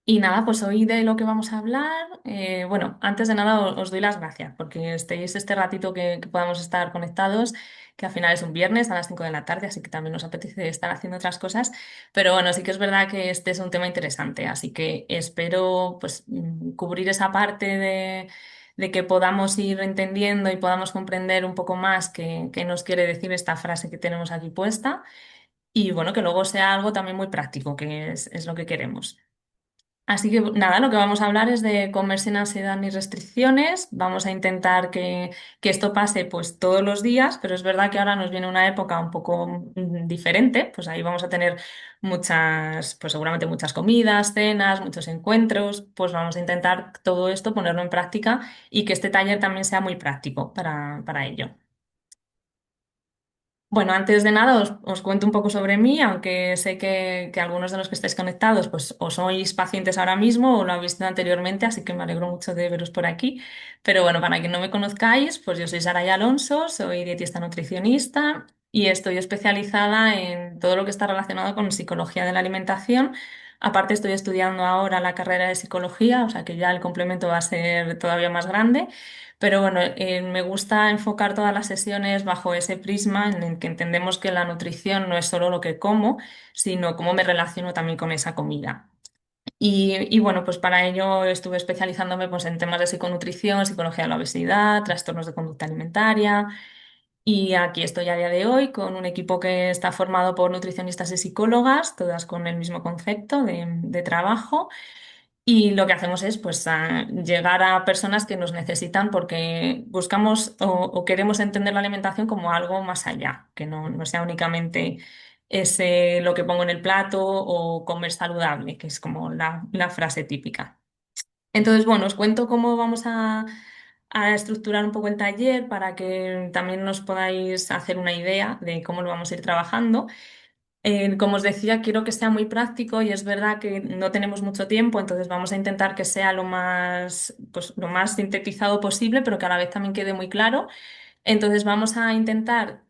Y nada, pues hoy de lo que vamos a hablar, bueno, antes de nada os doy las gracias porque estéis este ratito que podamos estar conectados, que al final es un viernes a las 5 de la tarde, así que también nos apetece estar haciendo otras cosas, pero bueno, sí que es verdad que este es un tema interesante, así que espero pues cubrir esa parte de que podamos ir entendiendo y podamos comprender un poco más qué nos quiere decir esta frase que tenemos aquí puesta y bueno, que luego sea algo también muy práctico, que es lo que queremos. Así que nada, lo que vamos a hablar es de comer sin ansiedad ni restricciones. Vamos a intentar que esto pase pues todos los días, pero es verdad que ahora nos viene una época un poco diferente. Pues ahí vamos a tener muchas, pues seguramente muchas comidas, cenas, muchos encuentros. Pues vamos a intentar todo esto ponerlo en práctica y que este taller también sea muy práctico para ello. Bueno, antes de nada os cuento un poco sobre mí, aunque sé que algunos de los que estáis conectados pues o sois pacientes ahora mismo o lo habéis visto anteriormente, así que me alegro mucho de veros por aquí. Pero bueno, para quien no me conozcáis, pues yo soy Saraya Alonso, soy dietista nutricionista y estoy especializada en todo lo que está relacionado con psicología de la alimentación. Aparte estoy estudiando ahora la carrera de psicología, o sea que ya el complemento va a ser todavía más grande. Pero bueno, me gusta enfocar todas las sesiones bajo ese prisma en el que entendemos que la nutrición no es solo lo que como, sino cómo me relaciono también con esa comida. Y bueno, pues para ello estuve especializándome pues, en temas de psiconutrición, psicología de la obesidad, trastornos de conducta alimentaria. Y aquí estoy a día de hoy con un equipo que está formado por nutricionistas y psicólogas, todas con el mismo concepto de trabajo. Y lo que hacemos es pues llegar a personas que nos necesitan porque buscamos o queremos entender la alimentación como algo más allá, que no sea únicamente ese lo que pongo en el plato o comer saludable, que es como la frase típica. Entonces, bueno, os cuento cómo vamos a estructurar un poco el taller para que también nos podáis hacer una idea de cómo lo vamos a ir trabajando. Como os decía, quiero que sea muy práctico y es verdad que no tenemos mucho tiempo, entonces vamos a intentar que sea lo más, pues, lo más sintetizado posible, pero que a la vez también quede muy claro. Entonces vamos a intentar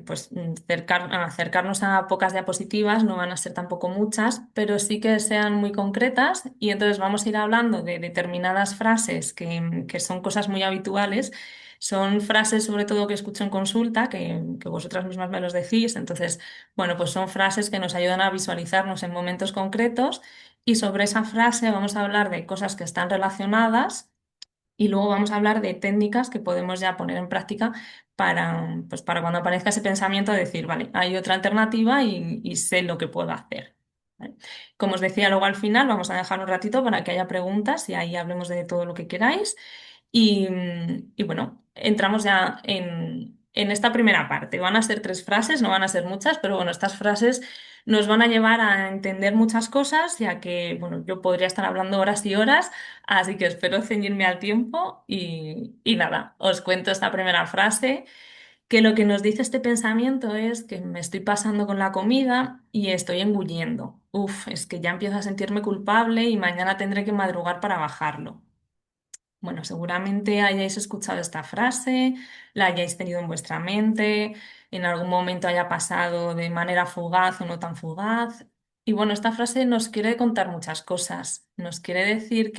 pues, acercarnos a pocas diapositivas, no van a ser tampoco muchas, pero sí que sean muy concretas y entonces vamos a ir hablando de determinadas frases que son cosas muy habituales. Son frases sobre todo que escucho en consulta, que vosotras mismas me los decís. Entonces, bueno, pues son frases que nos ayudan a visualizarnos en momentos concretos y sobre esa frase vamos a hablar de cosas que están relacionadas y luego vamos a hablar de técnicas que podemos ya poner en práctica pues para cuando aparezca ese pensamiento decir, vale, hay otra alternativa y sé lo que puedo hacer. ¿Vale? Como os decía, luego al final vamos a dejar un ratito para que haya preguntas y ahí hablemos de todo lo que queráis. Y bueno, entramos ya en esta primera parte. Van a ser tres frases, no van a ser muchas, pero bueno, estas frases nos van a llevar a entender muchas cosas, ya que, bueno, yo podría estar hablando horas y horas, así que espero ceñirme al tiempo y nada, os cuento esta primera frase, que lo que nos dice este pensamiento es que me estoy pasando con la comida y estoy engullendo. Uf, es que ya empiezo a sentirme culpable y mañana tendré que madrugar para bajarlo. Bueno, seguramente hayáis escuchado esta frase, la hayáis tenido en vuestra mente, en algún momento haya pasado de manera fugaz o no tan fugaz. Y bueno, esta frase nos quiere contar muchas cosas. Nos quiere decir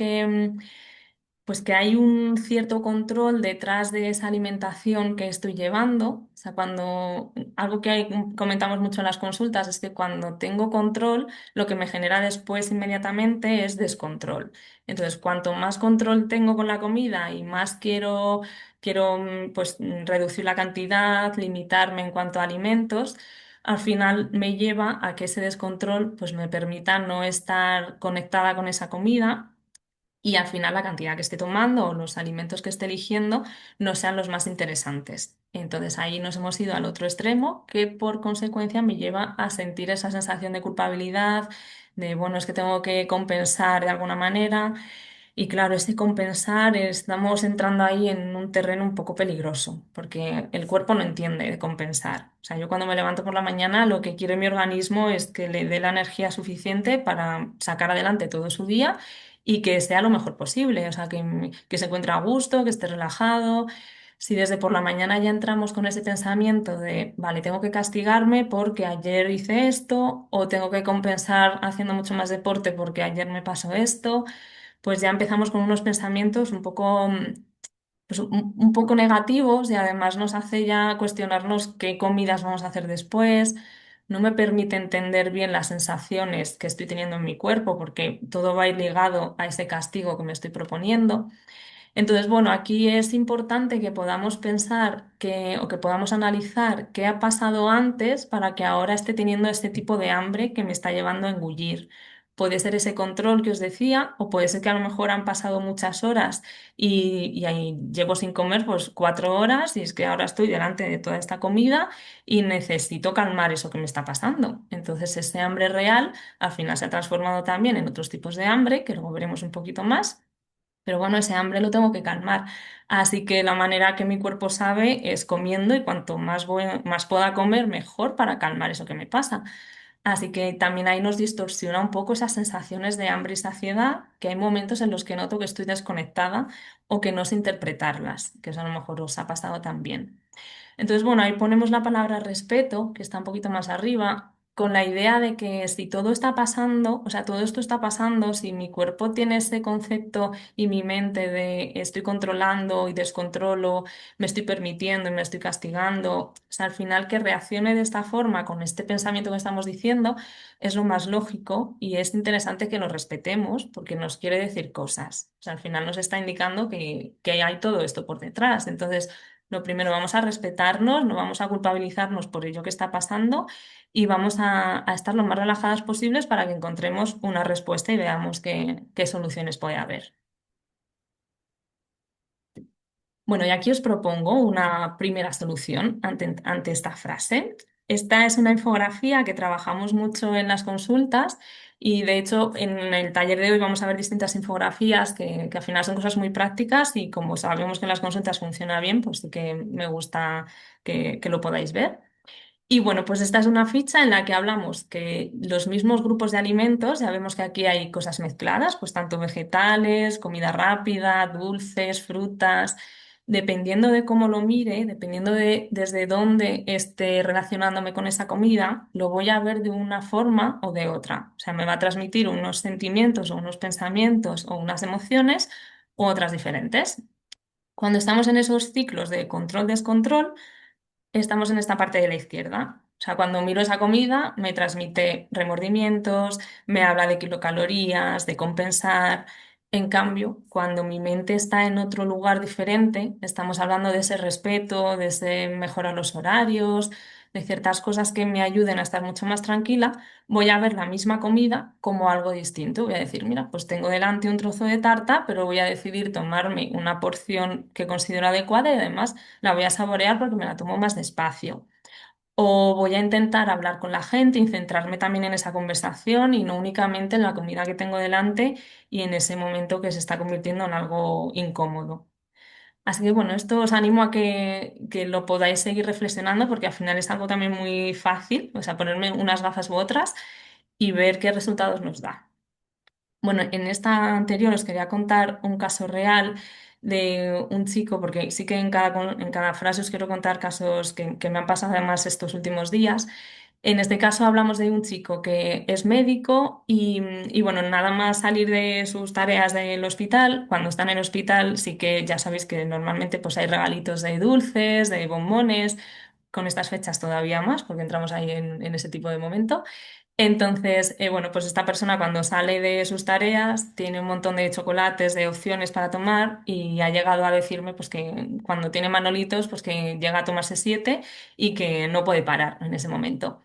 pues que hay un cierto control detrás de esa alimentación que estoy llevando. O sea, cuando algo que comentamos mucho en las consultas es que cuando tengo control, lo que me genera después inmediatamente es descontrol. Entonces, cuanto más control tengo con la comida y más quiero pues, reducir la cantidad, limitarme en cuanto a alimentos, al final me lleva a que ese descontrol pues, me permita no estar conectada con esa comida y al final la cantidad que esté tomando o los alimentos que esté eligiendo no sean los más interesantes. Entonces ahí nos hemos ido al otro extremo que por consecuencia me lleva a sentir esa sensación de culpabilidad, de bueno, es que tengo que compensar de alguna manera. Y claro, ese compensar estamos entrando ahí en un terreno un poco peligroso, porque el cuerpo no entiende de compensar. O sea, yo cuando me levanto por la mañana lo que quiere mi organismo es que le dé la energía suficiente para sacar adelante todo su día y que sea lo mejor posible. O sea, que se encuentre a gusto, que esté relajado. Si desde por la mañana ya entramos con ese pensamiento de, vale, tengo que castigarme porque ayer hice esto, o tengo que compensar haciendo mucho más deporte porque ayer me pasó esto, pues ya empezamos con unos pensamientos un poco, pues un poco negativos y además nos hace ya cuestionarnos qué comidas vamos a hacer después. No me permite entender bien las sensaciones que estoy teniendo en mi cuerpo porque todo va a ir ligado a ese castigo que me estoy proponiendo. Entonces, bueno, aquí es importante que podamos pensar o que podamos analizar qué ha pasado antes para que ahora esté teniendo este tipo de hambre que me está llevando a engullir. Puede ser ese control que os decía, o puede ser que a lo mejor han pasado muchas horas y ahí llevo sin comer pues 4 horas y es que ahora estoy delante de toda esta comida y necesito calmar eso que me está pasando. Entonces, ese hambre real al final se ha transformado también en otros tipos de hambre, que luego veremos un poquito más. Pero bueno, ese hambre lo tengo que calmar. Así que la manera que mi cuerpo sabe es comiendo y cuanto más pueda comer, mejor para calmar eso que me pasa. Así que también ahí nos distorsiona un poco esas sensaciones de hambre y saciedad, que hay momentos en los que noto que estoy desconectada o que no sé interpretarlas, que eso a lo mejor os ha pasado también. Entonces, bueno, ahí ponemos la palabra respeto, que está un poquito más arriba, con la idea de que si todo está pasando, o sea, todo esto está pasando, si mi cuerpo tiene ese concepto y mi mente de estoy controlando y descontrolo, me estoy permitiendo y me estoy castigando, o sea, al final que reaccione de esta forma con este pensamiento que estamos diciendo es lo más lógico y es interesante que lo respetemos porque nos quiere decir cosas. O sea, al final nos está indicando que hay todo esto por detrás. Entonces, lo primero, vamos a respetarnos, no vamos a culpabilizarnos por ello que está pasando y vamos a estar lo más relajadas posibles para que encontremos una respuesta y veamos qué soluciones puede haber. Bueno, y aquí os propongo una primera solución ante esta frase. Esta es una infografía que trabajamos mucho en las consultas y de hecho en el taller de hoy vamos a ver distintas infografías que al final son cosas muy prácticas y como sabemos que en las consultas funciona bien, pues sí que me gusta que lo podáis ver. Y bueno, pues esta es una ficha en la que hablamos que los mismos grupos de alimentos, ya vemos que aquí hay cosas mezcladas, pues tanto vegetales, comida rápida, dulces, frutas, dependiendo de cómo lo mire, dependiendo de desde dónde esté relacionándome con esa comida, lo voy a ver de una forma o de otra. O sea, me va a transmitir unos sentimientos o unos pensamientos o unas emociones u otras diferentes. Cuando estamos en esos ciclos de control-descontrol, estamos en esta parte de la izquierda. O sea, cuando miro esa comida me transmite remordimientos, me habla de kilocalorías, de compensar. En cambio, cuando mi mente está en otro lugar diferente, estamos hablando de ese respeto, de ese mejorar los horarios, de ciertas cosas que me ayuden a estar mucho más tranquila, voy a ver la misma comida como algo distinto. Voy a decir, mira, pues tengo delante un trozo de tarta, pero voy a decidir tomarme una porción que considero adecuada y además la voy a saborear porque me la tomo más despacio. O voy a intentar hablar con la gente y centrarme también en esa conversación y no únicamente en la comida que tengo delante y en ese momento que se está convirtiendo en algo incómodo. Así que bueno, esto os animo a que lo podáis seguir reflexionando porque al final es algo también muy fácil, o sea, ponerme unas gafas u otras y ver qué resultados nos da. Bueno, en esta anterior os quería contar un caso real de un chico, porque sí que en cada frase os quiero contar casos que me han pasado además estos últimos días. En este caso hablamos de un chico que es médico y bueno, nada más salir de sus tareas del hospital, cuando están en el hospital sí que ya sabéis que normalmente pues hay regalitos de dulces, de bombones, con estas fechas todavía más, porque entramos ahí en ese tipo de momento. Entonces, bueno, pues esta persona cuando sale de sus tareas tiene un montón de chocolates, de opciones para tomar y ha llegado a decirme pues que cuando tiene manolitos pues que llega a tomarse 7 y que no puede parar en ese momento.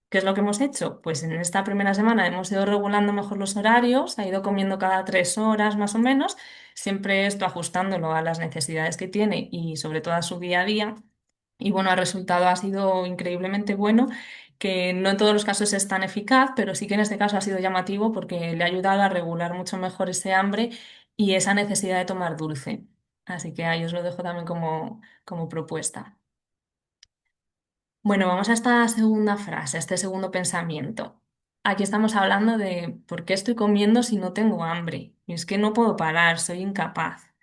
¿Qué es lo que hemos hecho? Pues en esta primera semana hemos ido regulando mejor los horarios, ha ido comiendo cada 3 horas más o menos, siempre esto ajustándolo a las necesidades que tiene y sobre todo a su día a día. Y bueno, el resultado ha sido increíblemente bueno, que no en todos los casos es tan eficaz, pero sí que en este caso ha sido llamativo porque le ha ayudado a regular mucho mejor ese hambre y esa necesidad de tomar dulce. Así que ahí os lo dejo también como propuesta. Bueno, vamos a esta segunda frase, a este segundo pensamiento. Aquí estamos hablando de por qué estoy comiendo si no tengo hambre. Y es que no puedo parar, soy incapaz.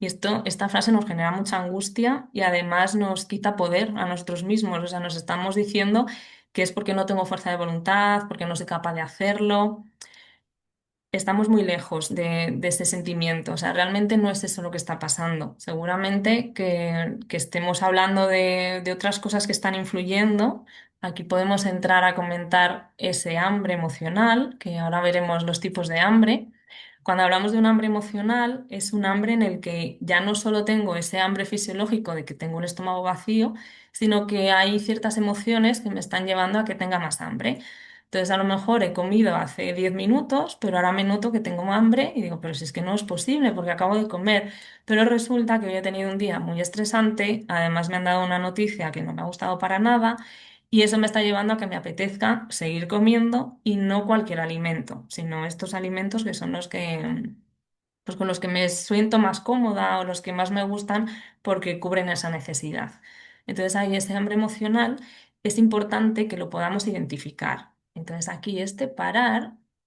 Y esta frase nos genera mucha angustia y además nos quita poder a nosotros mismos. O sea, nos estamos diciendo que es porque no tengo fuerza de voluntad, porque no soy capaz de hacerlo. Estamos muy lejos de ese sentimiento. O sea, realmente no es eso lo que está pasando. Seguramente que estemos hablando de otras cosas que están influyendo. Aquí podemos entrar a comentar ese hambre emocional, que ahora veremos los tipos de hambre. Cuando hablamos de un hambre emocional, es un hambre en el que ya no solo tengo ese hambre fisiológico de que tengo el estómago vacío, sino que hay ciertas emociones que me están llevando a que tenga más hambre. Entonces, a lo mejor he comido hace 10 minutos, pero ahora me noto que tengo hambre y digo, pero si es que no es posible porque acabo de comer. Pero resulta que hoy he tenido un día muy estresante, además me han dado una noticia que no me ha gustado para nada y eso me está llevando a que me apetezca seguir comiendo y no cualquier alimento, sino estos alimentos que son los que, pues con los que me siento más cómoda o los que más me gustan porque cubren esa necesidad. Entonces ahí ese hambre emocional es importante que lo podamos identificar. Entonces aquí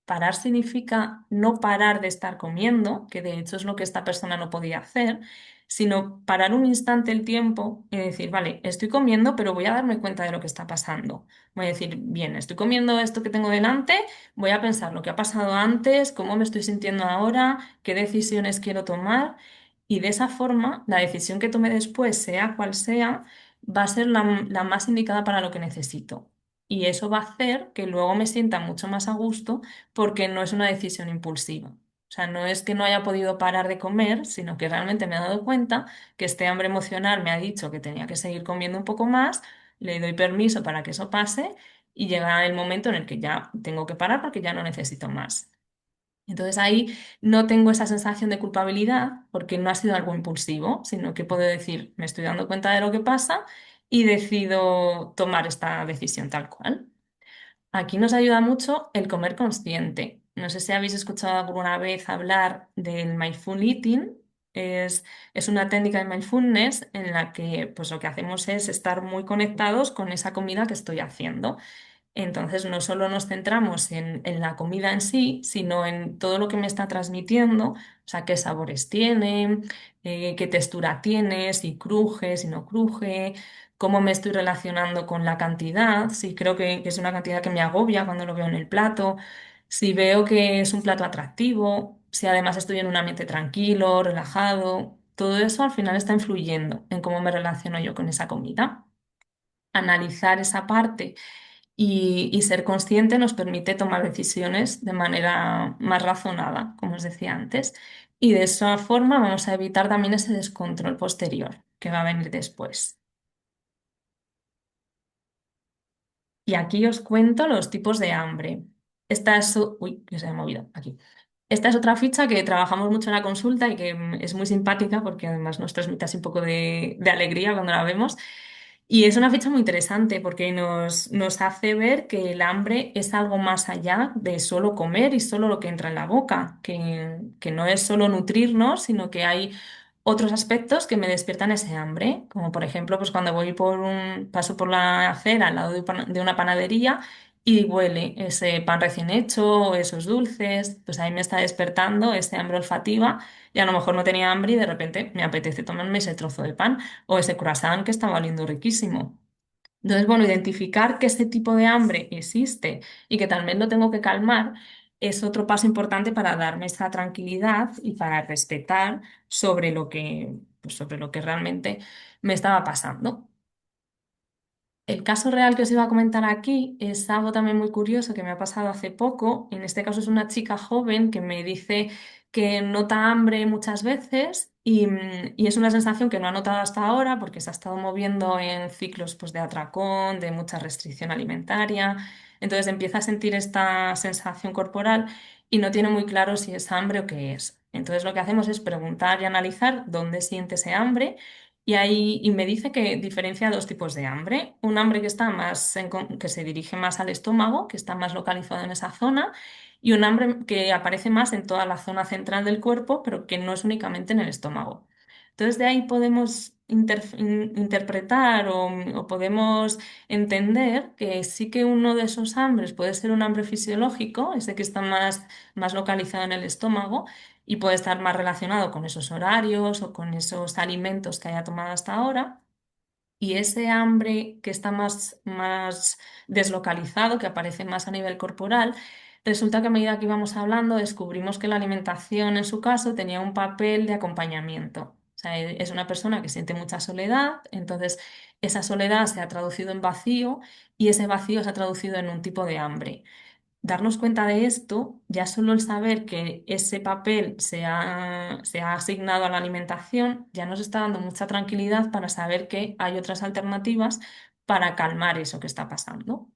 parar significa no parar de estar comiendo, que de hecho es lo que esta persona no podía hacer, sino parar un instante el tiempo y decir, vale, estoy comiendo, pero voy a darme cuenta de lo que está pasando. Voy a decir, bien, estoy comiendo esto que tengo delante, voy a pensar lo que ha pasado antes, cómo me estoy sintiendo ahora, qué decisiones quiero tomar y de esa forma la decisión que tome después, sea cual sea, va a ser la más indicada para lo que necesito. Y eso va a hacer que luego me sienta mucho más a gusto porque no es una decisión impulsiva. O sea, no es que no haya podido parar de comer, sino que realmente me he dado cuenta que este hambre emocional me ha dicho que tenía que seguir comiendo un poco más, le doy permiso para que eso pase y llega el momento en el que ya tengo que parar porque ya no necesito más. Entonces ahí no tengo esa sensación de culpabilidad porque no ha sido algo impulsivo, sino que puedo decir, me estoy dando cuenta de lo que pasa y decido tomar esta decisión tal cual. Aquí nos ayuda mucho el comer consciente. No sé si habéis escuchado alguna vez hablar del mindful eating. Es, es una técnica de mindfulness en la que pues, lo que hacemos es estar muy conectados con esa comida que estoy haciendo. Entonces, no solo nos centramos en la comida en sí, sino en todo lo que me está transmitiendo, o sea, qué sabores tiene, qué textura tiene, si cruje, si no cruje, cómo me estoy relacionando con la cantidad, si creo que es una cantidad que me agobia cuando lo veo en el plato, si veo que es un plato atractivo, si además estoy en un ambiente tranquilo, relajado, todo eso al final está influyendo en cómo me relaciono yo con esa comida. Analizar esa parte y ser consciente nos permite tomar decisiones de manera más razonada, como os decía antes. Y de esa forma vamos a evitar también ese descontrol posterior que va a venir después. Y aquí os cuento los tipos de hambre. Esta es, uy, que se me ha movido aquí. Esta es otra ficha que trabajamos mucho en la consulta y que es muy simpática porque además nos transmite así un poco de alegría cuando la vemos. Y es una ficha muy interesante porque nos hace ver que el hambre es algo más allá de solo comer y solo lo que entra en la boca, que no es solo nutrirnos, sino que hay otros aspectos que me despiertan ese hambre, como por ejemplo, pues cuando paso por la acera al lado de una panadería y huele ese pan recién hecho, esos dulces, pues ahí me está despertando ese hambre olfativa y a lo mejor no tenía hambre y de repente me apetece tomarme ese trozo de pan o ese croissant que estaba oliendo riquísimo. Entonces, bueno, identificar que este tipo de hambre existe y que también lo tengo que calmar es otro paso importante para darme esa tranquilidad y para respetar sobre lo que realmente me estaba pasando. El caso real que os iba a comentar aquí es algo también muy curioso que me ha pasado hace poco. En este caso es una chica joven que me dice que nota hambre muchas veces y es una sensación que no ha notado hasta ahora porque se ha estado moviendo en ciclos pues, de atracón, de mucha restricción alimentaria. Entonces empieza a sentir esta sensación corporal y no tiene muy claro si es hambre o qué es. Entonces lo que hacemos es preguntar y analizar dónde siente ese hambre y me dice que diferencia dos tipos de hambre. Un hambre que está que se dirige más al estómago, que está más localizado en esa zona, y un hambre que aparece más en toda la zona central del cuerpo, pero que no es únicamente en el estómago. Entonces, de ahí podemos interpretar o podemos entender que sí que uno de esos hambres puede ser un hambre fisiológico, ese que está más localizado en el estómago y puede estar más relacionado con esos horarios o con esos alimentos que haya tomado hasta ahora. Y ese hambre que está más deslocalizado, que aparece más a nivel corporal, resulta que a medida que íbamos hablando descubrimos que la alimentación en su caso tenía un papel de acompañamiento. O sea, es una persona que siente mucha soledad, entonces esa soledad se ha traducido en vacío y ese vacío se ha traducido en un tipo de hambre. Darnos cuenta de esto, ya solo el saber que ese papel se ha asignado a la alimentación, ya nos está dando mucha tranquilidad para saber que hay otras alternativas para calmar eso que está pasando.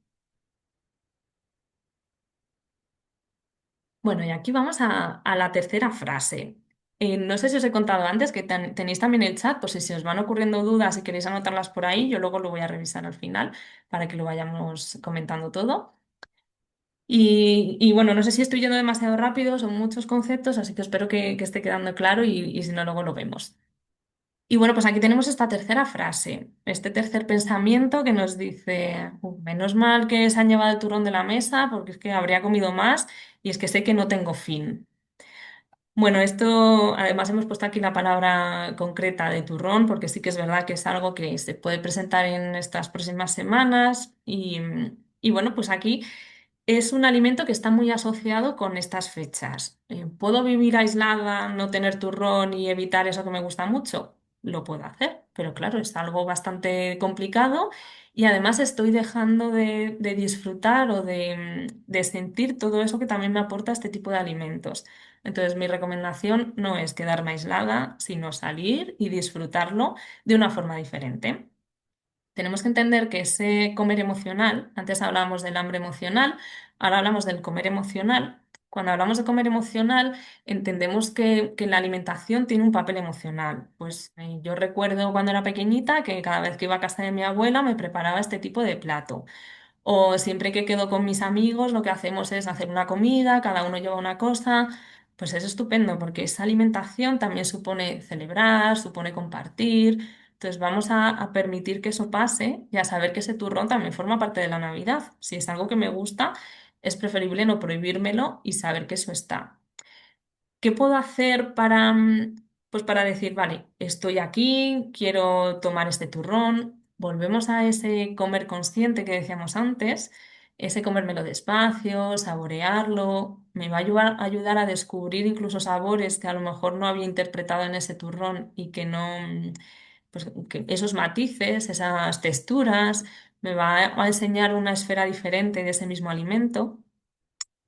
Bueno, y aquí vamos a la tercera frase. No sé si os he contado antes que tenéis también el chat, pues si os van ocurriendo dudas y queréis anotarlas por ahí, yo luego lo voy a revisar al final para que lo vayamos comentando todo. Y bueno, no sé si estoy yendo demasiado rápido, son muchos conceptos, así que espero que esté quedando claro y si no, luego lo vemos. Y bueno, pues aquí tenemos esta tercera frase, este tercer pensamiento que nos dice: Menos mal que se han llevado el turrón de la mesa porque es que habría comido más y es que sé que no tengo fin". Bueno, esto además hemos puesto aquí la palabra concreta de turrón porque sí que es verdad que es algo que se puede presentar en estas próximas semanas y bueno, pues aquí... Es un alimento que está muy asociado con estas fechas. ¿Puedo vivir aislada, no tener turrón y evitar eso que me gusta mucho? Lo puedo hacer, pero claro, es algo bastante complicado y además estoy dejando de disfrutar o de sentir todo eso que también me aporta este tipo de alimentos. Entonces, mi recomendación no es quedarme aislada, sino salir y disfrutarlo de una forma diferente. Tenemos que entender que ese comer emocional, antes hablábamos del hambre emocional, ahora hablamos del comer emocional. Cuando hablamos de comer emocional, entendemos que la alimentación tiene un papel emocional. Pues yo recuerdo cuando era pequeñita que cada vez que iba a casa de mi abuela me preparaba este tipo de plato. O siempre que quedo con mis amigos, lo que hacemos es hacer una comida, cada uno lleva una cosa. Pues es estupendo porque esa alimentación también supone celebrar, supone compartir. Entonces vamos a permitir que eso pase y a saber que ese turrón también forma parte de la Navidad. Si es algo que me gusta, es preferible no prohibírmelo y saber que eso está. ¿Qué puedo hacer pues para decir, vale, estoy aquí, quiero tomar este turrón? Volvemos a ese comer consciente que decíamos antes, ese comérmelo despacio, saborearlo, me va a ayudar a descubrir incluso sabores que a lo mejor no había interpretado en ese turrón y que no, pues que esos matices, esas texturas, me va a enseñar una esfera diferente de ese mismo alimento.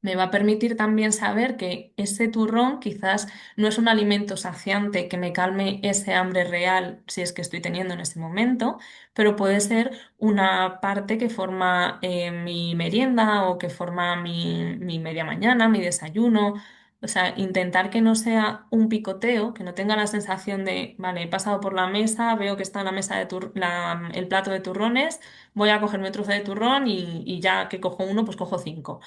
Me va a permitir también saber que ese turrón quizás no es un alimento saciante que me calme ese hambre real si es que estoy teniendo en ese momento, pero puede ser una parte que forma mi merienda o que forma mi media mañana, mi desayuno. O sea, intentar que no sea un picoteo, que no tenga la sensación de, vale, he pasado por la mesa, veo que está en la mesa el plato de turrones, voy a cogerme un trozo de turrón y ya que cojo uno, pues cojo cinco.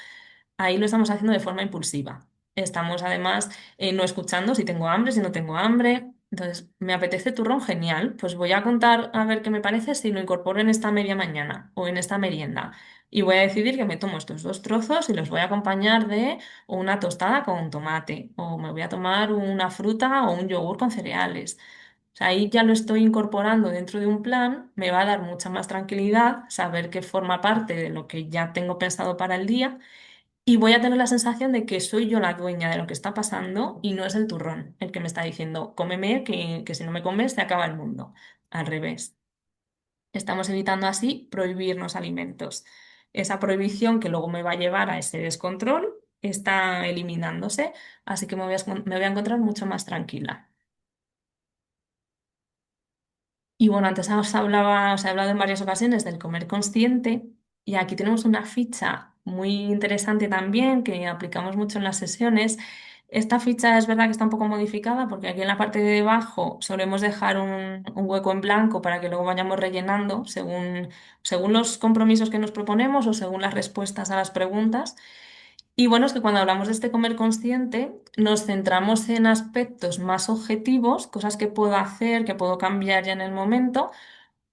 Ahí lo estamos haciendo de forma impulsiva. Estamos además no escuchando si tengo hambre, si no tengo hambre. Entonces, me apetece turrón, genial. Pues voy a contar a ver qué me parece si lo incorporo en esta media mañana o en esta merienda. Y voy a decidir que me tomo estos dos trozos y los voy a acompañar de una tostada con tomate o me voy a tomar una fruta o un yogur con cereales. O sea, ahí ya lo estoy incorporando dentro de un plan, me va a dar mucha más tranquilidad saber que forma parte de lo que ya tengo pensado para el día y voy a tener la sensación de que soy yo la dueña de lo que está pasando y no es el turrón el que me está diciendo, cómeme, que si no me comes se acaba el mundo. Al revés. Estamos evitando así prohibirnos alimentos. Esa prohibición que luego me va a llevar a ese descontrol está eliminándose, así que me voy a encontrar mucho más tranquila. Y bueno, antes os he hablado en varias ocasiones del comer consciente y aquí tenemos una ficha muy interesante también que aplicamos mucho en las sesiones. Esta ficha es verdad que está un poco modificada porque aquí en la parte de debajo solemos dejar un hueco en blanco para que luego vayamos rellenando según los compromisos que nos proponemos o según las respuestas a las preguntas. Y bueno, es que cuando hablamos de este comer consciente, nos centramos en aspectos más objetivos, cosas que puedo hacer, que puedo cambiar ya en el momento,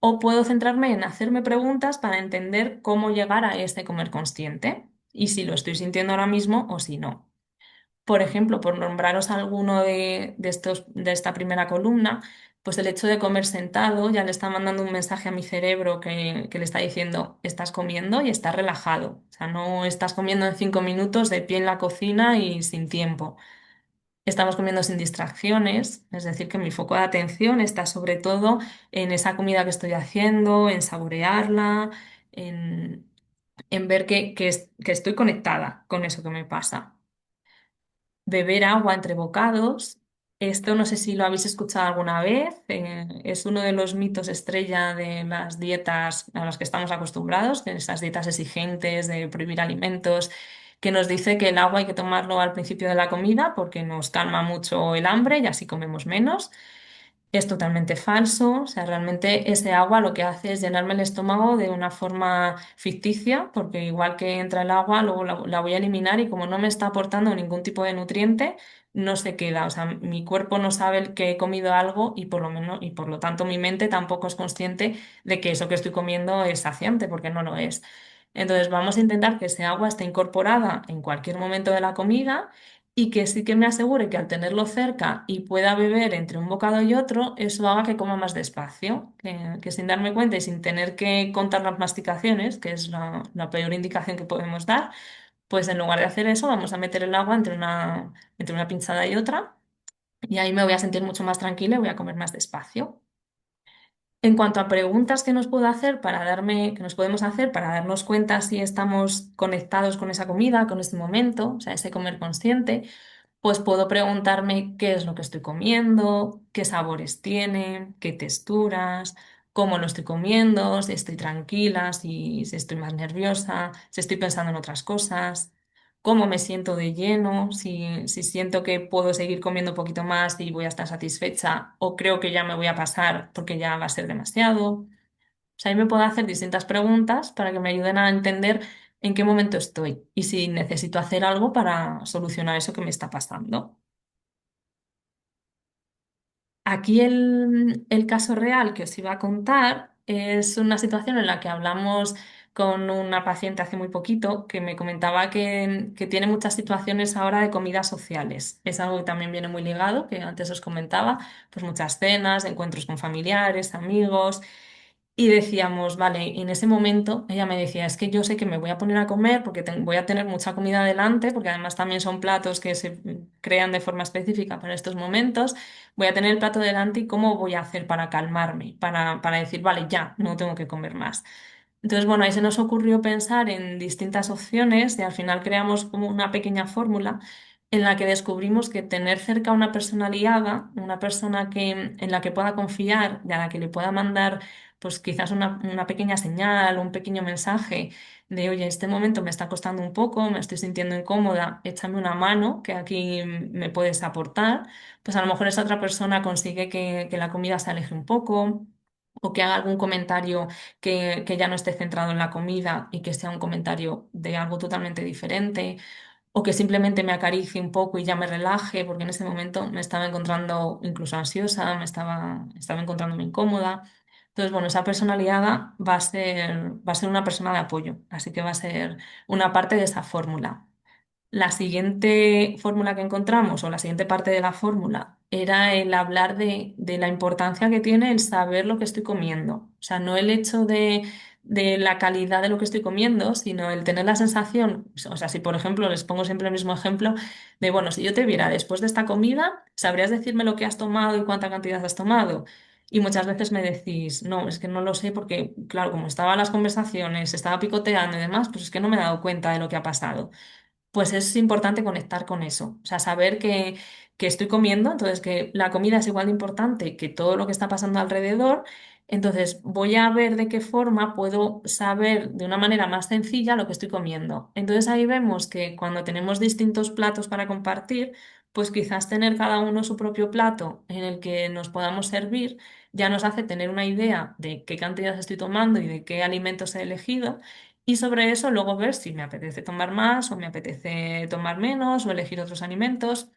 o puedo centrarme en hacerme preguntas para entender cómo llegar a este comer consciente y si lo estoy sintiendo ahora mismo o si no. Por ejemplo, por nombraros alguno de estos, de esta primera columna, pues el hecho de comer sentado ya le está mandando un mensaje a mi cerebro que le está diciendo, estás comiendo y estás relajado. O sea, no estás comiendo en 5 minutos de pie en la cocina y sin tiempo. Estamos comiendo sin distracciones, es decir, que mi foco de atención está sobre todo en esa comida que estoy haciendo, en saborearla, en, en ver que estoy conectada con eso que me pasa. Beber agua entre bocados. Esto no sé si lo habéis escuchado alguna vez. Es uno de los mitos estrella de las dietas a las que estamos acostumbrados, que esas dietas exigentes de prohibir alimentos, que nos dice que el agua hay que tomarlo al principio de la comida porque nos calma mucho el hambre y así comemos menos. Es totalmente falso, o sea, realmente ese agua lo que hace es llenarme el estómago de una forma ficticia, porque igual que entra el agua, luego la voy a eliminar y como no me está aportando ningún tipo de nutriente, no se queda, o sea, mi cuerpo no sabe que he comido algo y por lo menos, y por lo tanto mi mente tampoco es consciente de que eso que estoy comiendo es saciante, porque no lo es. Entonces vamos a intentar que ese agua esté incorporada en cualquier momento de la comida y que sí que me asegure que al tenerlo cerca y pueda beber entre un bocado y otro, eso haga que coma más despacio, que sin darme cuenta y sin tener que contar las masticaciones, que es la peor indicación que podemos dar, pues en lugar de hacer eso vamos a meter el agua entre una pinchada y otra y ahí me voy a sentir mucho más tranquila y voy a comer más despacio. En cuanto a preguntas que nos puedo hacer para darme, que nos podemos hacer para darnos cuenta si estamos conectados con esa comida, con ese momento, o sea, ese comer consciente, pues puedo preguntarme qué es lo que estoy comiendo, qué sabores tiene, qué texturas, cómo lo estoy comiendo, si estoy tranquila, si estoy más nerviosa, si estoy pensando en otras cosas, cómo me siento de lleno, si siento que puedo seguir comiendo un poquito más y voy a estar satisfecha o creo que ya me voy a pasar porque ya va a ser demasiado. O sea, ahí me puedo hacer distintas preguntas para que me ayuden a entender en qué momento estoy y si necesito hacer algo para solucionar eso que me está pasando. Aquí el caso real que os iba a contar es una situación en la que hablamos con una paciente hace muy poquito que me comentaba que tiene muchas situaciones ahora de comidas sociales. Es algo que también viene muy ligado, que antes os comentaba, pues muchas cenas, encuentros con familiares, amigos. Y decíamos, vale, y en ese momento ella me decía, es que yo sé que me voy a poner a comer porque voy a tener mucha comida delante, porque además también son platos que se crean de forma específica para estos momentos. Voy a tener el plato delante y cómo voy a hacer para calmarme, para decir, vale, ya, no tengo que comer más. Entonces, bueno, ahí se nos ocurrió pensar en distintas opciones y al final creamos como una pequeña fórmula en la que descubrimos que tener cerca una persona aliada, una persona en la que pueda confiar y a la que le pueda mandar pues quizás una pequeña señal, un pequeño mensaje de, oye, este momento me está costando un poco, me estoy sintiendo incómoda, échame una mano, que aquí me puedes aportar, pues a lo mejor esa otra persona consigue que la comida se aleje un poco o que haga algún comentario que ya no esté centrado en la comida y que sea un comentario de algo totalmente diferente, o que simplemente me acaricie un poco y ya me relaje, porque en ese momento me estaba encontrando incluso ansiosa, estaba encontrándome incómoda. Entonces, bueno, esa personalidad va a ser una persona de apoyo, así que va a ser una parte de esa fórmula. La siguiente fórmula que encontramos, o la siguiente parte de la fórmula, era el hablar de la importancia que tiene el saber lo que estoy comiendo. O sea, no el hecho de la calidad de lo que estoy comiendo, sino el tener la sensación, o sea, si por ejemplo les pongo siempre el mismo ejemplo, de, bueno, si yo te viera después de esta comida, ¿sabrías decirme lo que has tomado y cuánta cantidad has tomado? Y muchas veces me decís, no, es que no lo sé porque, claro, como estaban las conversaciones, estaba picoteando y demás, pues es que no me he dado cuenta de lo que ha pasado. Pues es importante conectar con eso, o sea, saber que estoy comiendo, entonces que la comida es igual de importante que todo lo que está pasando alrededor, entonces voy a ver de qué forma puedo saber de una manera más sencilla lo que estoy comiendo. Entonces ahí vemos que cuando tenemos distintos platos para compartir, pues quizás tener cada uno su propio plato en el que nos podamos servir ya nos hace tener una idea de qué cantidad estoy tomando y de qué alimentos he elegido Y sobre eso luego ver si me apetece tomar más o me apetece tomar menos o elegir otros alimentos.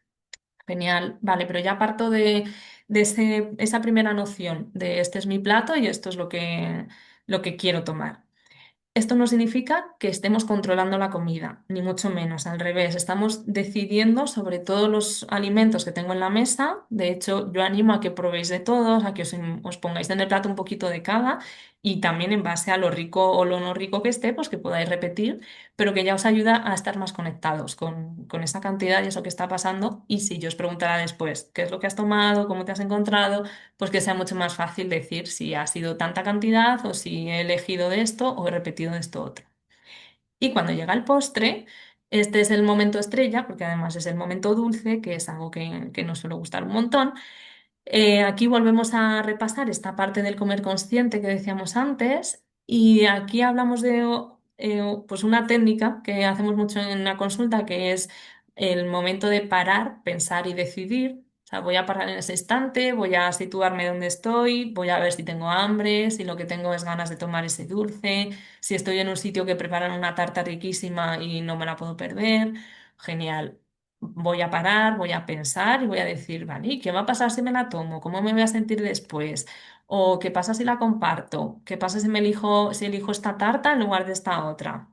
Genial, vale, pero ya parto de esa primera noción de este es mi plato y esto es lo que quiero tomar. Esto no significa que estemos controlando la comida, ni mucho menos, al revés, estamos decidiendo sobre todos los alimentos que tengo en la mesa. De hecho, yo animo a que probéis de todos, a que os pongáis en el plato un poquito de cada y también en base a lo rico o lo no rico que esté, pues que podáis repetir, pero que ya os ayuda a estar más conectados con esa cantidad y eso que está pasando. Y si yo os preguntara después, ¿qué es lo que has tomado? ¿Cómo te has encontrado? Pues que sea mucho más fácil decir si ha sido tanta cantidad o si he elegido de esto o he repetido de esto otro. Y cuando llega el postre, este es el momento estrella, porque además es el momento dulce, que es algo que nos suele gustar un montón. Aquí volvemos a repasar esta parte del comer consciente que decíamos antes y aquí hablamos de pues una técnica que hacemos mucho en la consulta que es el momento de parar, pensar y decidir. O sea, voy a parar en ese instante, voy a situarme donde estoy, voy a ver si tengo hambre, si lo que tengo es ganas de tomar ese dulce, si estoy en un sitio que preparan una tarta riquísima y no me la puedo perder. Genial. Voy a parar, voy a pensar y voy a decir, vale, ¿y qué va a pasar si me la tomo? ¿Cómo me voy a sentir después? ¿O qué pasa si la comparto? ¿Qué pasa si elijo esta tarta en lugar de esta otra?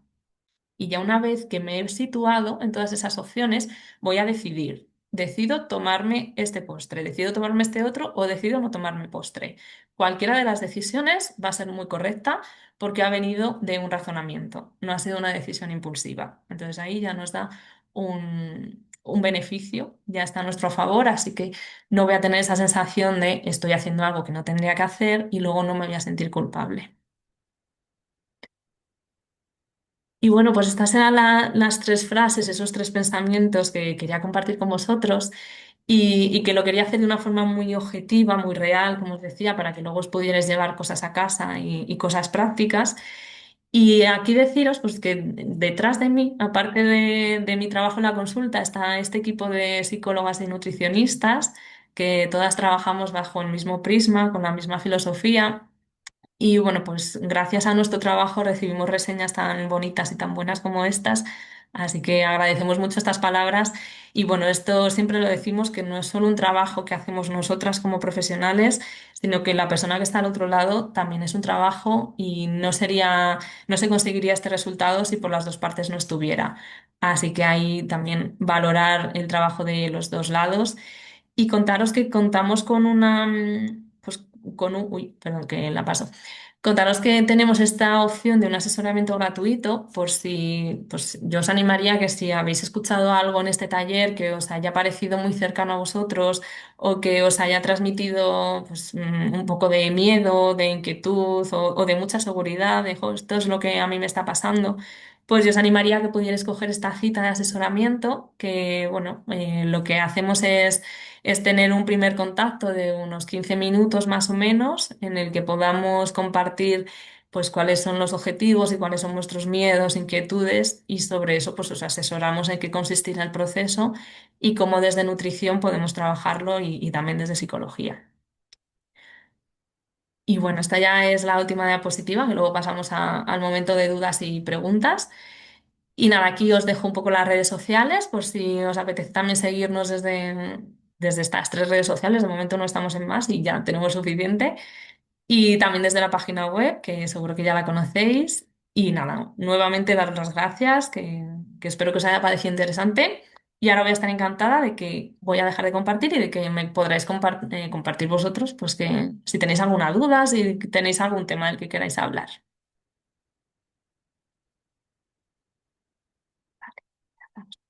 Y ya una vez que me he situado en todas esas opciones, voy a decidir. Decido tomarme este postre, decido tomarme este otro o decido no tomarme postre. Cualquiera de las decisiones va a ser muy correcta porque ha venido de un razonamiento, no ha sido una decisión impulsiva. Entonces ahí ya nos da un beneficio, ya está a nuestro favor, así que no voy a tener esa sensación de estoy haciendo algo que no tendría que hacer y luego no me voy a sentir culpable. Y bueno, pues estas eran las tres frases, esos tres pensamientos que quería compartir con vosotros y que lo quería hacer de una forma muy objetiva, muy real, como os decía, para que luego os pudierais llevar cosas a casa y cosas prácticas. Y aquí deciros pues, que detrás de mí, aparte de mi trabajo en la consulta, está este equipo de psicólogas y nutricionistas que todas trabajamos bajo el mismo prisma, con la misma filosofía. Y bueno, pues gracias a nuestro trabajo recibimos reseñas tan bonitas y tan buenas como estas, así que agradecemos mucho estas palabras. Y bueno, esto siempre lo decimos que no es solo un trabajo que hacemos nosotras como profesionales, sino que la persona que está al otro lado también es un trabajo y no se conseguiría este resultado si por las dos partes no estuviera. Así que ahí también valorar el trabajo de los dos lados y contaros que contamos con pues uy, perdón, que la paso. Contaros que tenemos esta opción de un asesoramiento gratuito por si, pues yo os animaría que si habéis escuchado algo en este taller que os haya parecido muy cercano a vosotros o que os haya transmitido pues, un poco de miedo, de inquietud o de mucha seguridad, de "Jo, esto es lo que a mí me está pasando", pues yo os animaría a que pudierais coger esta cita de asesoramiento, que bueno, lo que hacemos es tener un primer contacto de unos 15 minutos más o menos, en el que podamos compartir pues cuáles son los objetivos y cuáles son nuestros miedos, inquietudes, y sobre eso pues os asesoramos en qué consistirá el proceso y cómo desde nutrición podemos trabajarlo y también desde psicología. Y bueno, esta ya es la última diapositiva, que luego pasamos al momento de dudas y preguntas. Y nada, aquí os dejo un poco las redes sociales, por si os apetece también seguirnos desde estas tres redes sociales. De momento no estamos en más y ya tenemos suficiente. Y también desde la página web, que seguro que ya la conocéis. Y nada, nuevamente daros las gracias, que espero que os haya parecido interesante. Y ahora voy a estar encantada de que voy a dejar de compartir y de que me podráis compartir vosotros, pues que si tenéis alguna duda, si tenéis algún tema del que queráis hablar.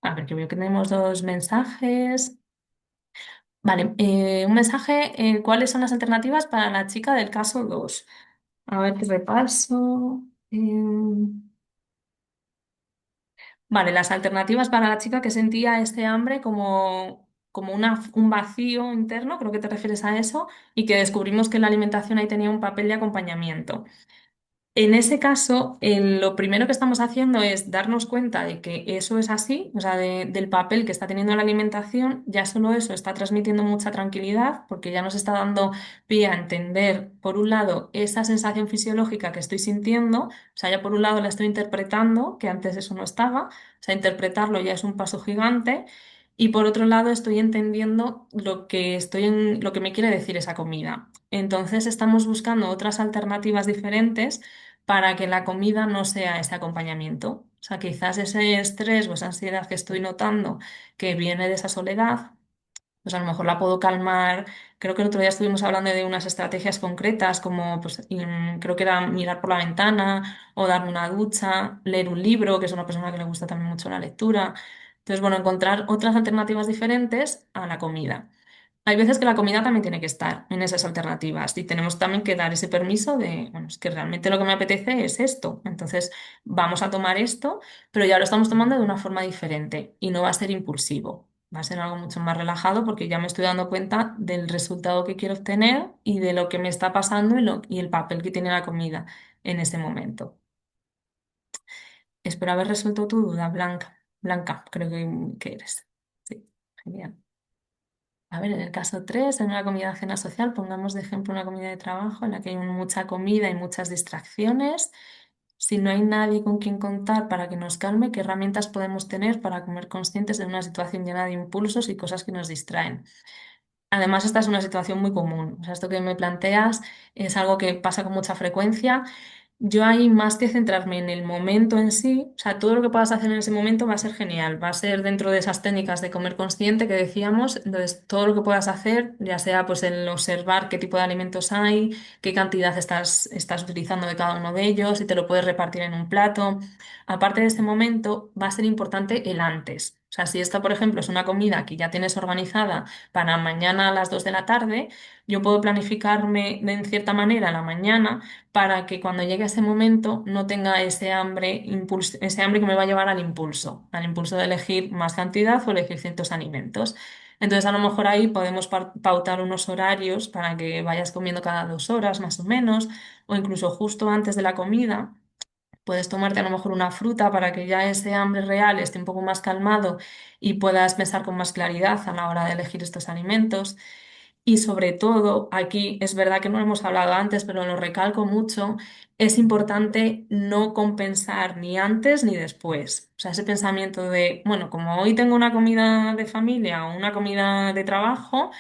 A ver, que veo que tenemos dos mensajes. Vale, un mensaje, ¿cuáles son las alternativas para la chica del caso 2? A ver qué repaso. Vale, las alternativas para la chica que sentía este hambre como un vacío interno, creo que te refieres a eso, y que descubrimos que la alimentación ahí tenía un papel de acompañamiento. En ese caso, lo primero que estamos haciendo es darnos cuenta de que eso es así, o sea, del papel que está teniendo la alimentación, ya solo eso está transmitiendo mucha tranquilidad porque ya nos está dando pie a entender, por un lado, esa sensación fisiológica que estoy sintiendo, o sea, ya por un lado la estoy interpretando, que antes eso no estaba, o sea, interpretarlo ya es un paso gigante. Y por otro lado, estoy entendiendo lo que me quiere decir esa comida. Entonces, estamos buscando otras alternativas diferentes para que la comida no sea ese acompañamiento. O sea, quizás ese estrés o esa ansiedad que estoy notando que viene de esa soledad, pues a lo mejor la puedo calmar. Creo que el otro día estuvimos hablando de unas estrategias concretas, como pues, creo que era mirar por la ventana o darme una ducha, leer un libro, que es una persona que le gusta también mucho la lectura. Entonces, bueno, encontrar otras alternativas diferentes a la comida. Hay veces que la comida también tiene que estar en esas alternativas y tenemos también que dar ese permiso de, bueno, es que realmente lo que me apetece es esto. Entonces, vamos a tomar esto, pero ya lo estamos tomando de una forma diferente y no va a ser impulsivo. Va a ser algo mucho más relajado porque ya me estoy dando cuenta del resultado que quiero obtener y de lo que me está pasando y el papel que tiene la comida en ese momento. Espero haber resuelto tu duda, Blanca. Blanca, creo que eres. Sí, genial. A ver, en el caso 3, en una comida cena social, pongamos de ejemplo una comida de trabajo en la que hay mucha comida y muchas distracciones. Si no hay nadie con quien contar para que nos calme, ¿qué herramientas podemos tener para comer conscientes de una situación llena de impulsos y cosas que nos distraen? Además, esta es una situación muy común. O sea, esto que me planteas es algo que pasa con mucha frecuencia. Yo ahí, más que centrarme en el momento en sí, o sea, todo lo que puedas hacer en ese momento va a ser genial, va a ser dentro de esas técnicas de comer consciente que decíamos, entonces todo lo que puedas hacer, ya sea pues el observar qué tipo de alimentos hay, qué cantidad estás utilizando de cada uno de ellos, si te lo puedes repartir en un plato. Aparte de ese momento, va a ser importante el antes. O sea, si esta, por ejemplo, es una comida que ya tienes organizada para mañana a las 2 de la tarde, yo puedo planificarme en cierta manera la mañana para que cuando llegue ese momento no tenga ese hambre, ese hambre que me va a llevar al impulso de elegir más cantidad o elegir ciertos alimentos. Entonces, a lo mejor ahí podemos pautar unos horarios para que vayas comiendo cada 2 horas más o menos, o incluso justo antes de la comida. Puedes tomarte a lo mejor una fruta para que ya ese hambre real esté un poco más calmado y puedas pensar con más claridad a la hora de elegir estos alimentos. Y sobre todo, aquí es verdad que no hemos hablado antes, pero lo recalco mucho, es importante no compensar ni antes ni después. O sea, ese pensamiento de, bueno, como hoy tengo una comida de familia o una comida de trabajo,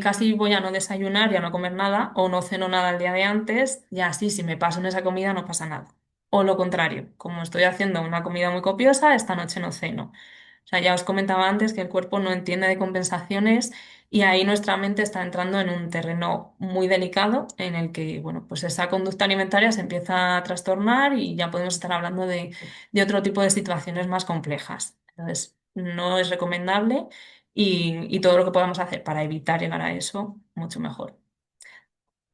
casi voy a no desayunar y a no comer nada o no ceno nada el día de antes y así si me paso en esa comida no pasa nada. O lo contrario, como estoy haciendo una comida muy copiosa, esta noche no ceno. O sea, ya os comentaba antes que el cuerpo no entiende de compensaciones y ahí nuestra mente está entrando en un terreno muy delicado en el que, bueno, pues esa conducta alimentaria se empieza a trastornar y ya podemos estar hablando de otro tipo de situaciones más complejas. Entonces, no es recomendable y todo lo que podamos hacer para evitar llegar a eso, mucho mejor.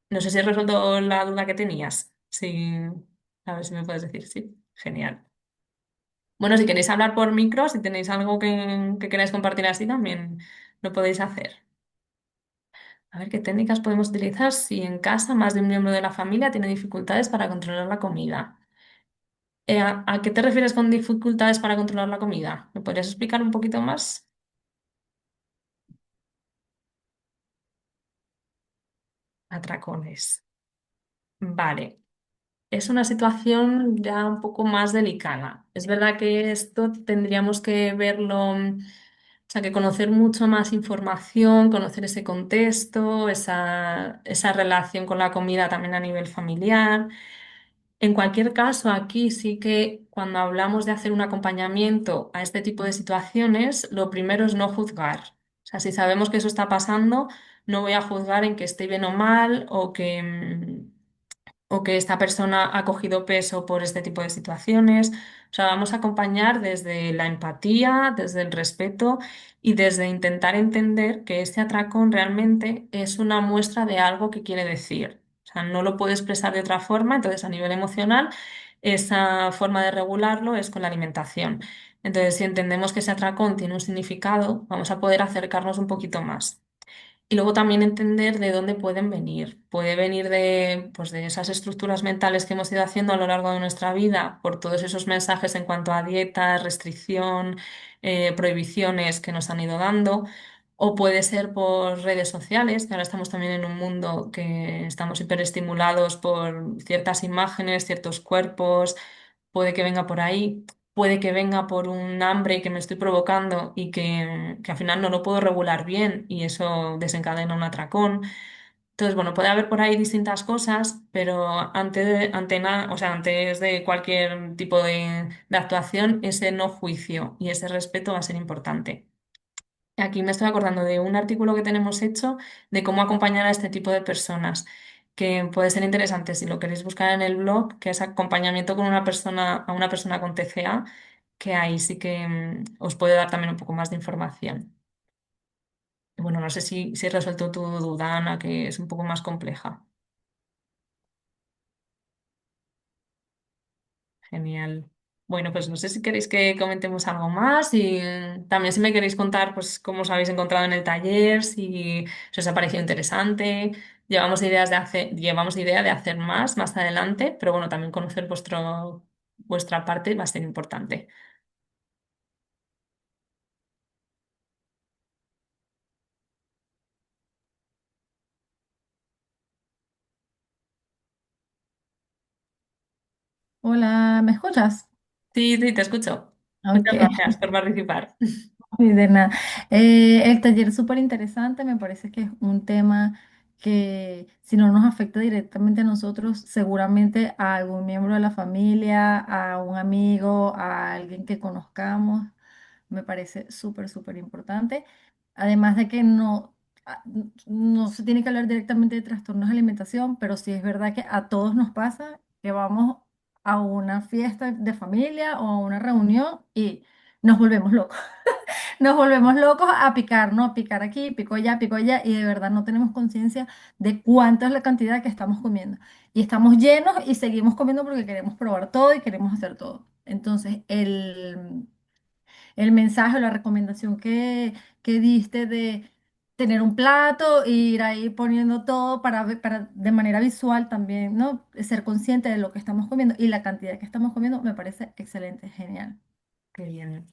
No sé si he resuelto la duda que tenías. Sí, a ver si me puedes decir. Sí, genial. Bueno, si queréis hablar por micro, si tenéis algo que queráis compartir así, también lo podéis hacer. A ver qué técnicas podemos utilizar si en casa más de un miembro de la familia tiene dificultades para controlar la comida. ¿A qué te refieres con dificultades para controlar la comida? ¿Me podrías explicar un poquito más? Atracones. Vale. Es una situación ya un poco más delicada. Es verdad que esto tendríamos que verlo, o sea, que conocer mucho más información, conocer ese contexto, esa relación con la comida también a nivel familiar. En cualquier caso, aquí sí que cuando hablamos de hacer un acompañamiento a este tipo de situaciones, lo primero es no juzgar. O sea, si sabemos que eso está pasando, no voy a juzgar en que esté bien o mal o que esta persona ha cogido peso por este tipo de situaciones. O sea, vamos a acompañar desde la empatía, desde el respeto y desde intentar entender que este atracón realmente es una muestra de algo que quiere decir. O sea, no lo puede expresar de otra forma, entonces a nivel emocional, esa forma de regularlo es con la alimentación. Entonces, si entendemos que ese atracón tiene un significado, vamos a poder acercarnos un poquito más. Y luego también entender de dónde pueden venir. Puede venir de, pues de esas estructuras mentales que hemos ido haciendo a lo largo de nuestra vida, por todos esos mensajes en cuanto a dieta, restricción, prohibiciones que nos han ido dando. O puede ser por redes sociales, que ahora estamos también en un mundo que estamos hiperestimulados por ciertas imágenes, ciertos cuerpos. Puede que venga por ahí. Puede que venga por un hambre que me estoy provocando y que al final no lo puedo regular bien y eso desencadena un atracón. Entonces, bueno, puede haber por ahí distintas cosas, pero ante nada, o sea, antes de cualquier tipo de actuación, ese no juicio y ese respeto va a ser importante. Aquí me estoy acordando de un artículo que tenemos hecho de cómo acompañar a este tipo de personas, que puede ser interesante si lo queréis buscar en el blog, que es acompañamiento con una persona, a una persona con TCA, que ahí sí que os puede dar también un poco más de información. Bueno, no sé si he resuelto tu duda, Ana, que es un poco más compleja. Genial. Bueno, pues no sé si queréis que comentemos algo más y también si me queréis contar pues cómo os habéis encontrado en el taller, si os ha parecido interesante. Llevamos idea de hacer más adelante, pero bueno, también conocer vuestra parte va a ser importante. Hola, ¿me escuchas? Sí, sí, te escucho. Ok, Muchas gracias por participar. y de nada. El taller es súper interesante, me parece que es un tema que si no nos afecta directamente a nosotros, seguramente a algún miembro de la familia, a un amigo, a alguien que conozcamos, me parece súper, súper importante. Además de que no se tiene que hablar directamente de trastornos de alimentación, pero sí es verdad que a todos nos pasa que vamos a una fiesta de familia o a una reunión y nos volvemos locos. Nos volvemos locos a picar, ¿no? Picar aquí, pico allá, y de verdad no tenemos conciencia de cuánto es la cantidad que estamos comiendo. Y estamos llenos y seguimos comiendo porque queremos probar todo y queremos hacer todo. Entonces, el mensaje o la recomendación que diste de tener un plato e ir ahí poniendo todo para de manera visual también, ¿no? Ser consciente de lo que estamos comiendo y la cantidad que estamos comiendo me parece excelente, genial. Qué bien.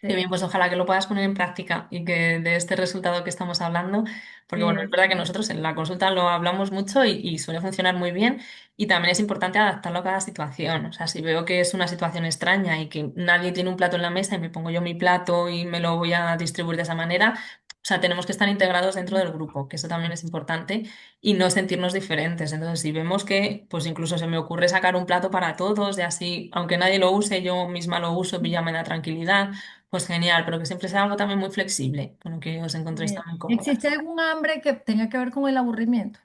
Qué Sí, bien, pues ojalá que lo puedas poner en práctica y que de este resultado que estamos hablando, porque bueno, es sí, verdad que nosotros en la consulta lo hablamos mucho y suele funcionar muy bien y también es importante adaptarlo a cada situación. O sea, si veo que es una situación extraña y que nadie tiene un plato en la mesa y me pongo yo mi plato y me lo voy a distribuir de esa manera, o sea, tenemos que estar integrados dentro del grupo, que eso también es importante y no sentirnos diferentes. Entonces, si vemos que, pues incluso se me ocurre sacar un plato para todos y así, aunque nadie lo use, yo misma lo uso y ya me da tranquilidad. Pues genial, pero que siempre sea algo también muy flexible, con lo que os encontréis también ¿existe cómodas. algún hambre que tenga que ver con el aburrimiento?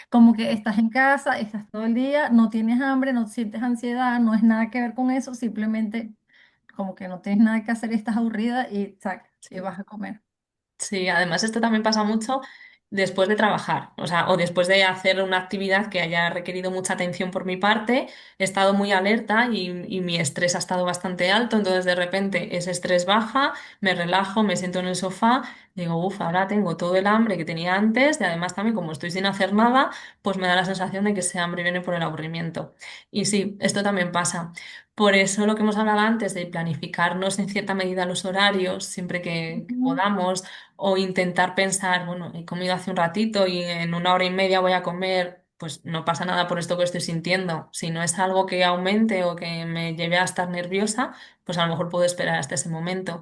Como que estás en casa, estás todo el día, no tienes hambre, no sientes ansiedad, no es nada que ver con eso, simplemente como que no tienes nada que hacer y estás aburrida y, sac, y Sí. vas a comer. Sí, además esto también pasa mucho después de trabajar, o sea, o después de hacer una actividad que haya requerido mucha atención por mi parte, he estado muy alerta y mi estrés ha estado bastante alto, entonces de repente ese estrés baja, me relajo, me siento en el sofá, digo, uff, ahora tengo todo el hambre que tenía antes y además también como estoy sin hacer nada, pues me da la sensación de que ese hambre viene por el aburrimiento. Y sí, esto también pasa. Por eso lo que hemos hablado antes de planificarnos en cierta medida los horarios, siempre que Ujú. podamos o intentar pensar, bueno, he comido hace un ratito y en una hora y media voy a comer, pues no pasa nada por esto que estoy sintiendo. Si no es algo que aumente o que me lleve a estar nerviosa, pues a lo mejor puedo esperar hasta ese momento.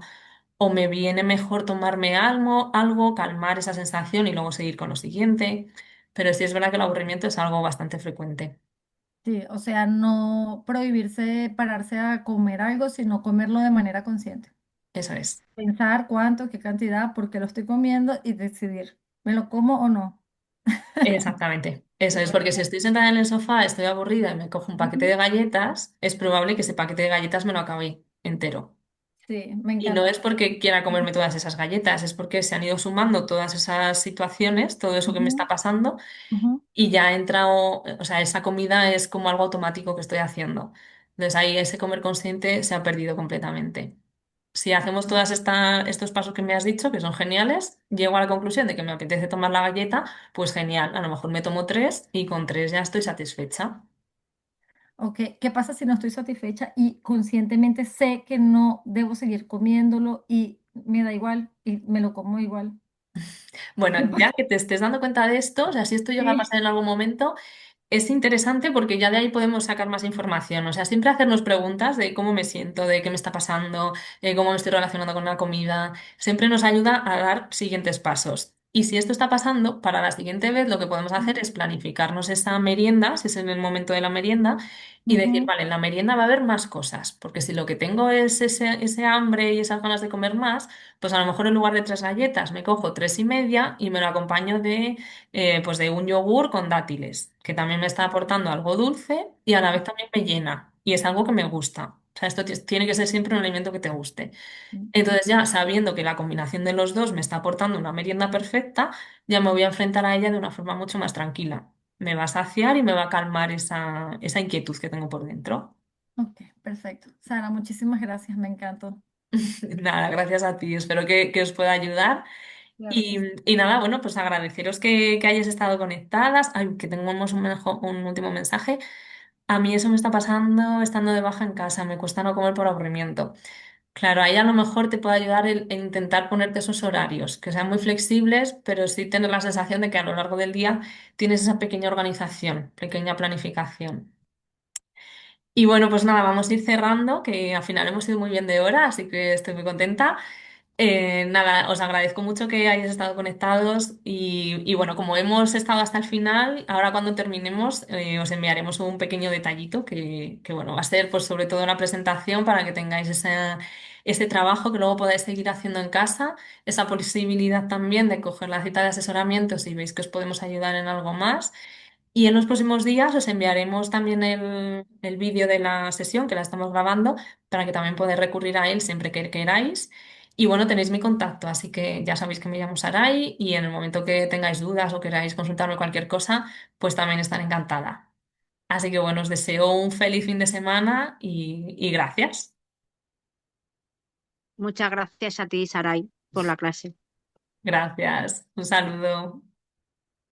O me viene mejor tomarme algo, calmar esa sensación y luego seguir con lo siguiente. Pero sí es verdad que el aburrimiento es algo bastante frecuente. Sí, o sea, no prohibirse pararse a comer algo, sino comerlo de manera consciente. Eso es. Pensar cuánto, qué cantidad, por qué lo estoy comiendo y decidir, ¿me lo como o no? Exactamente. Eso es, Súper porque si bien. estoy sentada en el sofá, estoy aburrida y me cojo un paquete Ujú. de galletas, es probable que ese paquete de galletas me lo acabe entero. Sí, me Y no encanta. es porque quiera comerme todas esas galletas, es porque se han ido sumando todas esas situaciones, todo eso que me está Ujú, pasando, ujú. y ya he entrado, o sea, esa comida es como algo automático que estoy haciendo. Entonces ahí ese comer consciente se ha perdido completamente. Si hacemos todos estos pasos que me has dicho, que son geniales, llego a la conclusión de que me apetece tomar la galleta, pues genial, a lo mejor me tomo tres y con tres ya estoy satisfecha. Ok, ¿qué pasa si no estoy satisfecha y conscientemente sé que no debo seguir comiéndolo y me da igual y me lo como igual? Bueno, ¿Qué ya pasa? que te estés dando cuenta de esto, o sea, si esto llega a Sí. pasar en algún momento, es interesante porque ya de ahí podemos sacar más información. O sea, siempre hacernos preguntas de cómo me siento, de qué me está pasando, cómo me estoy relacionando con la comida, siempre nos ayuda a dar siguientes pasos. Y si esto está pasando, para la siguiente vez lo que podemos hacer es planificarnos esa merienda, si es en el momento de la merienda, y decir, Ujú, vale, en la merienda va a haber más cosas, porque si lo que tengo es ese hambre y esas ganas de comer más, pues a lo mejor en lugar de tres galletas me cojo tres y media y me lo acompaño pues de un yogur con dátiles, que también me está aportando algo dulce y a la vez también me llena. Y es algo que me gusta. O sea, esto tiene que ser siempre un alimento que te guste. Entonces ya sabiendo que la combinación de los dos me está aportando una merienda perfecta, ya me voy a enfrentar a ella de una forma mucho más tranquila. Me va a saciar y me va a calmar esa inquietud que tengo por dentro. ok, perfecto. Sara, muchísimas gracias, me encantó. Nada, gracias a ti. Espero que os pueda ayudar. Claro que Y, sí. y nada, bueno, pues agradeceros que hayáis estado conectadas. Ay, que tengamos un último mensaje. A mí eso me está pasando estando de baja en casa, me cuesta no comer por aburrimiento. Claro, ahí a lo mejor te puede ayudar el intentar ponerte esos horarios, que sean muy flexibles, pero sí tener la sensación de que a lo largo del día tienes esa pequeña organización, pequeña planificación. Y bueno, pues nada, vamos a ir cerrando, que al final hemos ido muy bien de hora, así que estoy muy contenta. Nada, os agradezco mucho que hayáis estado conectados y bueno, como hemos estado hasta el final, ahora cuando terminemos os enviaremos un pequeño detallito que bueno, va a ser pues sobre todo una presentación para que tengáis ese trabajo que luego podáis seguir haciendo en casa, esa posibilidad también de coger la cita de asesoramiento si veis que os podemos ayudar en algo más. Y en los próximos días os enviaremos también el vídeo de la sesión que la estamos grabando para que también podáis recurrir a él siempre que queráis. Y bueno, tenéis mi contacto, así que ya sabéis que me llamo Saray y en el momento que tengáis dudas o queráis consultarme cualquier cosa, pues también estaré encantada. Así que bueno, os deseo un feliz fin de semana y gracias. Muchas gracias a ti, Saray, por la clase. Gracias. Un saludo.